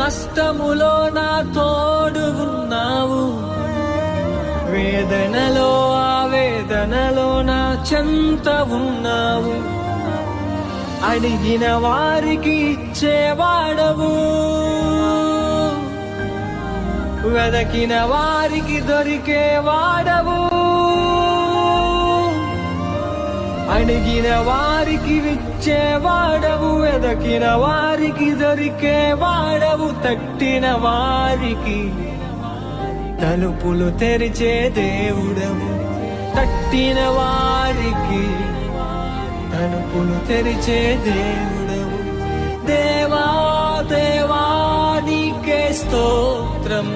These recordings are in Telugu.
కష్టములో నా తోడు ఉన్నావు, వేదనలో ఆవేదనలో నా చెంత ఉన్నావు. అడిగిన వారికి ఇచ్చేవాడవు, వెదకిన వారికి దొరికేవాడవు. అడిగిన వారికి ఇచ్చేవాడవు, వెదకిన వారికి దొరికేవాడవు. తట్టిన వారికి తలుపులు తెరిచే దేవుడవు, తట్టిన వారికి తలుపులు తెరిచే దేవుడవు. దేవా దేవా నీకే స్తోత్రం,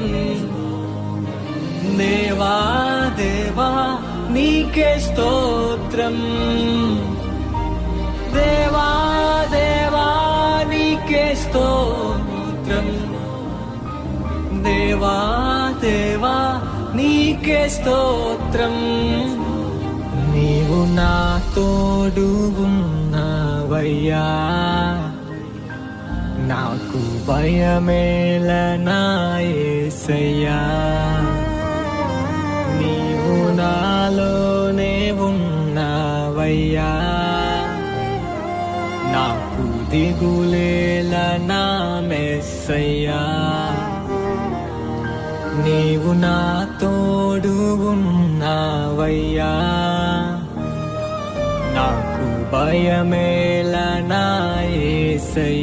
దేవా దేవా నీకే స్తోత్రం, దేవా దేవా నీకే స్తోత్రం, దేవా దేవా నీకే స్తోత్రం. నీవు నా తోడు ఉన్నావయ్యా, నాకు భయమేల నా యేసయ్యా. నీవు నాలోనే ఉన్నావయ్యా, నాకు దిగులేల నా మెస్సయ్యా. నీవు నా తోడు ఉన్నావయ్యా, నాకు భయమేల నా యేసయ్యా.